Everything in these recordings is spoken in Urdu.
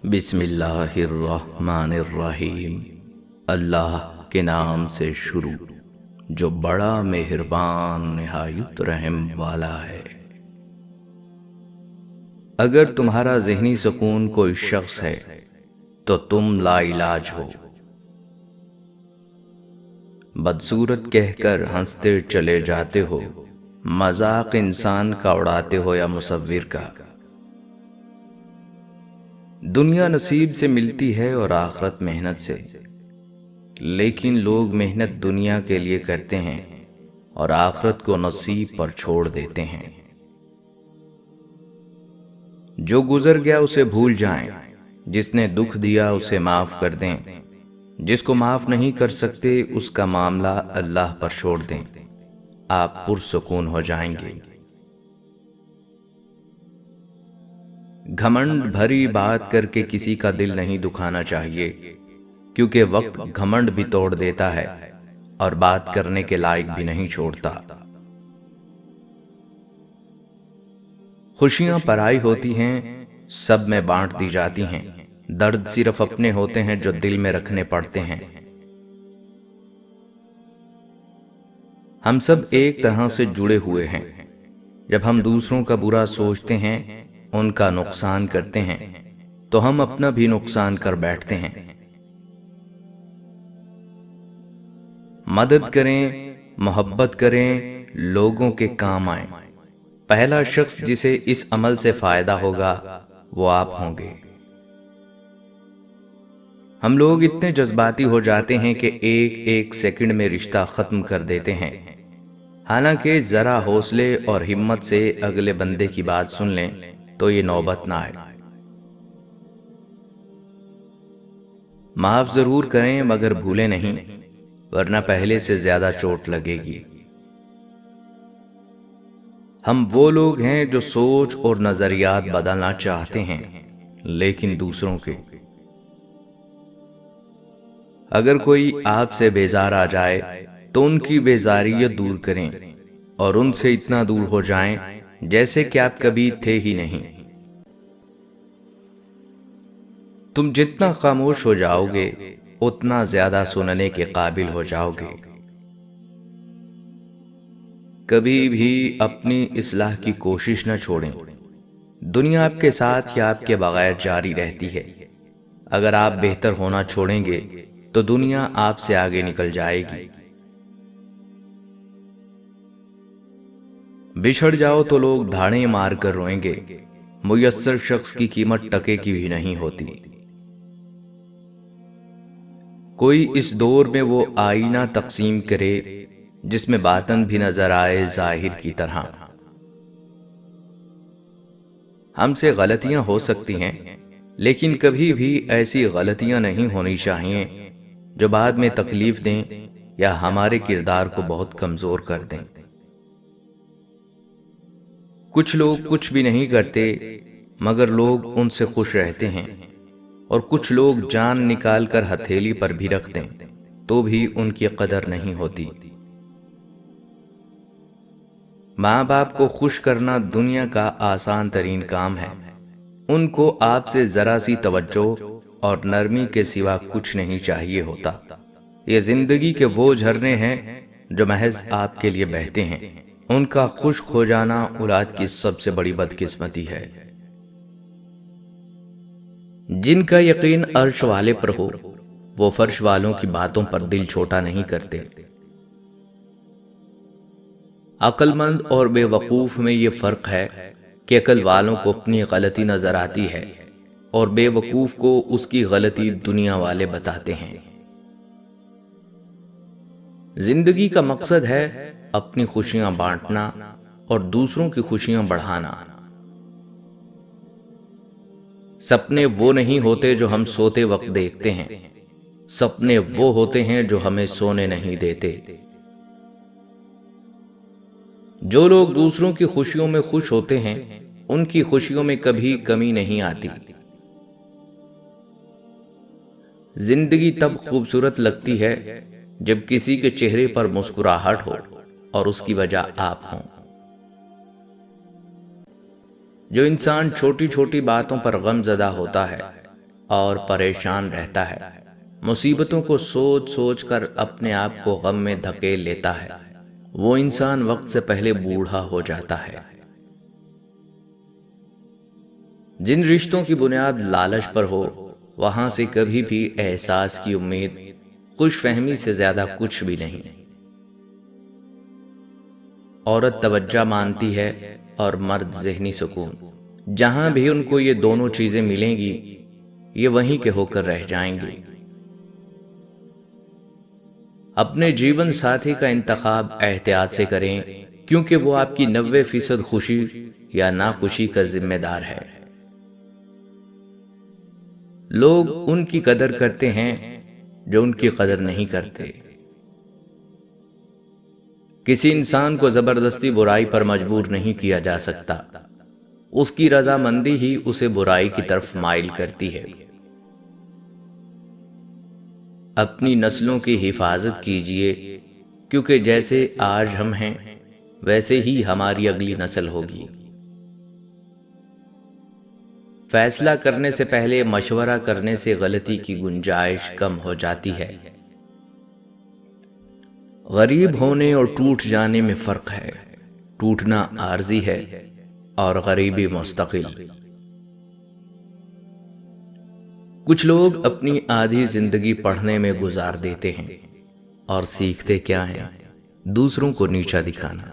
بسم اللہ الرحمن الرحیم۔ اللہ کے نام سے شروع جو بڑا مہربان نہایت رحم والا ہے۔ اگر تمہارا ذہنی سکون کوئی شخص ہے تو تم لا علاج ہو۔ بدصورت کہہ کر ہنستے چلے جاتے ہو، مذاق انسان کا اڑاتے ہو یا مصور کا۔ دنیا نصیب سے ملتی ہے اور آخرت محنت سے، لیکن لوگ محنت دنیا کے لیے کرتے ہیں اور آخرت کو نصیب پر چھوڑ دیتے ہیں۔ جو گزر گیا اسے بھول جائیں، جس نے دکھ دیا اسے معاف کر دیں، جس کو معاف نہیں کر سکتے اس کا معاملہ اللہ پر چھوڑ دیں، آپ پرسکون ہو جائیں گے۔ گھمنڈ بھری بات کر کے کسی کا دل نہیں دکھانا چاہیے، کیونکہ وقت گھمنڈ بھی توڑ دیتا ہے اور بات کرنے کے لائق بھی نہیں چھوڑتا۔ خوشیاں پرائی ہوتی ہیں، سب میں بانٹ دی جاتی ہیں، درد صرف اپنے ہوتے ہیں جو دل میں رکھنے پڑتے ہیں۔ ہم سب ایک طرح سے جڑے ہوئے ہیں۔ جب ہم دوسروں کا برا سوچتے ہیں، ان کا نقصان کرتے ہیں، تو ہم اپنا بھی نقصان کر بیٹھتے ہیں۔ مدد کریں، محبت کریں، لوگوں کے کام آئیں۔ پہلا شخص جسے اس عمل سے فائدہ ہوگا وہ آپ ہوں گے۔ ہم لوگ اتنے جذباتی ہو جاتے ہیں کہ ایک ایک سیکنڈ میں رشتہ ختم کر دیتے ہیں، حالانکہ ذرا حوصلے اور ہمت سے اگلے بندے کی بات سن لیں تو یہ نوبت نہ آئے۔ معاف ضرور کریں مگر بھولیں نہیں، ورنہ پہلے سے زیادہ چوٹ لگے گی۔ ہم وہ لوگ ہیں جو سوچ اور نظریات بدلنا چاہتے ہیں، لیکن دوسروں کے۔ اگر کوئی آپ سے بیزار آ جائے تو ان کی بیزاریت دور کریں اور ان سے اتنا دور ہو جائیں جیسے کہ آپ کبھی تھے ہی نہیں۔ تم جتنا خاموش ہو جاؤ گے اتنا زیادہ سننے کے قابل ہو جاؤ گے۔ کبھی بھی اپنی اصلاح کی کوشش نہ چھوڑیں۔ دنیا آپ کے ساتھ یا آپ کے بغیر جاری رہتی ہے۔ اگر آپ بہتر ہونا چھوڑیں گے تو دنیا آپ سے آگے نکل جائے گی۔ بچھڑ جاؤ تو لوگ دھاڑیں مار کر روئیں گے، میسر شخص کی قیمت ٹکے کی بھی نہیں ہوتی۔ کوئی اس دور میں وہ آئینہ تقسیم کرے جس میں باطن بھی نظر آئے ظاہر کی طرح۔ ہم سے غلطیاں ہو سکتی ہیں، لیکن کبھی بھی ایسی غلطیاں نہیں ہونی چاہیے جو بعد میں تکلیف دیں یا ہمارے کردار کو بہت کمزور کر دیں۔ کچھ لوگ کچھ بھی نہیں کرتے مگر لوگ ان سے خوش رہتے ہیں، اور کچھ لوگ جان نکال کر ہتھیلی پر بھی رکھ دیں تو بھی ان کی قدر نہیں ہوتی۔ ماں باپ کو خوش کرنا دنیا کا آسان ترین کام ہے۔ ان کو آپ سے ذرا سی توجہ اور نرمی کے سوا کچھ نہیں چاہیے ہوتا۔ یہ زندگی کے وہ جھرنے ہیں جو محض آپ کے لیے بہتے ہیں۔ ان کا خشک ہو جانا اولاد کی سب سے بڑی بدقسمتی ہے۔ جن کا یقین عرش والے پر ہو وہ فرش والوں کی باتوں پر دل چھوٹا نہیں کرتے۔ عقل مند اور بے وقوف میں یہ فرق ہے کہ عقل والوں کو اپنی غلطی نظر آتی ہے اور بے وقوف کو اس کی غلطی دنیا والے بتاتے ہیں۔ زندگی کا مقصد ہے اپنی خوشیاں بانٹنا اور دوسروں کی خوشیاں بڑھانا۔ سپنے وہ نہیں ہوتے جو ہم سوتے وقت دیکھتے ہیں، سپنے وہ ہوتے ہیں جو ہمیں سونے نہیں دیتے۔ جو لوگ دوسروں کی خوشیوں میں خوش ہوتے ہیں ان کی خوشیوں میں کبھی کمی نہیں آتی۔ زندگی تب خوبصورت لگتی ہے جب کسی کے چہرے پر مسکراہٹ ہو اور اس کی وجہ آپ ہوں۔ جو انسان چھوٹی چھوٹی باتوں پر غم زدہ ہوتا ہے اور پریشان رہتا ہے، مصیبتوں کو سوچ سوچ کر اپنے آپ کو غم میں دھکیل لیتا ہے، وہ انسان وقت سے پہلے بوڑھا ہو جاتا ہے۔ جن رشتوں کی بنیاد لالچ پر ہو، وہاں سے کبھی بھی احساس کی امید، خوش فہمی سے زیادہ کچھ بھی نہیں۔ عورت توجہ مانتی ہے اور مرد ذہنی سکون۔ جہاں بھی ان کو یہ دونوں چیزیں ملیں گی، یہ وہیں کے ہو کر رہ جائیں گی۔ اپنے جیون ساتھی کا انتخاب احتیاط سے کریں، کیونکہ وہ آپ کی 90% خوشی یا ناخوشی کا ذمہ دار ہے۔ لوگ ان کی قدر کرتے ہیں جو ان کی قدر نہیں کرتے۔ کسی انسان کو زبردستی برائی پر مجبور نہیں کیا جا سکتا، اس کی رضامندی ہی اسے برائی کی طرف مائل کرتی ہے۔ اپنی نسلوں کی حفاظت کیجیے، کیونکہ جیسے آج ہم ہیں ویسے ہی ہماری اگلی نسل ہوگی۔ فیصلہ کرنے سے پہلے مشورہ کرنے سے غلطی کی گنجائش کم ہو جاتی ہے۔ غریب ہونے اور ٹوٹ جانے میں فرق ہے، ٹوٹنا عارضی ہے اور غریبی مستقل۔ کچھ لوگ اپنی آدھی زندگی پڑھنے میں گزار دیتے ہیں، اور سیکھتے کیا ہیں؟ دوسروں کو نیچا دکھانا۔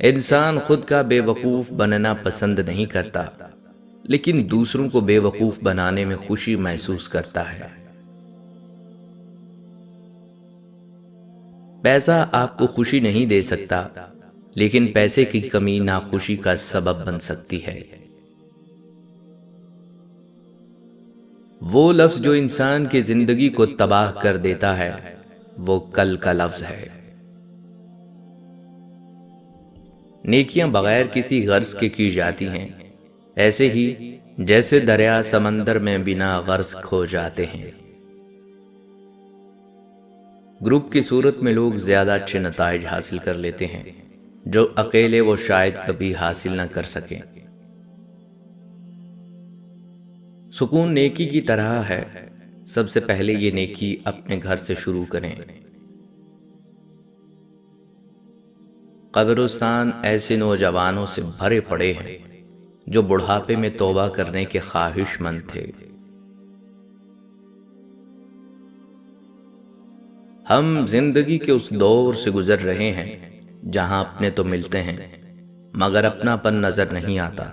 انسان خود کا بے وقوف بننا پسند نہیں کرتا، لیکن دوسروں کو بے وقوف بنانے میں خوشی محسوس کرتا ہے۔ پیسہ آپ کو خوشی نہیں دے سکتا، لیکن پیسے کی کمی ناخوشی کا سبب بن سکتی ہے۔ وہ لفظ جو انسان کی زندگی کو تباہ کر دیتا ہے، وہ کل کا لفظ ہے۔ نیکیاں بغیر کسی غرض کے کی جاتی ہیں، ایسے ہی جیسے دریا سمندر میں بنا غرض کھو جاتے ہیں۔ گروپ کی صورت میں لوگ زیادہ اچھے نتائج حاصل کر لیتے ہیں، جو اکیلے وہ شاید کبھی حاصل نہ کر سکیں۔ سکون نیکی کی طرح ہے، سب سے پہلے یہ نیکی اپنے گھر سے شروع کریں۔ قبرستان ایسے نوجوانوں سے بھرے پڑے ہیں جو بڑھاپے میں توبہ کرنے کے خواہش مند تھے۔ ہم زندگی کے اس دور سے گزر رہے ہیں جہاں اپنے تو ملتے ہیں، مگر اپنا پن نظر نہیں آتا۔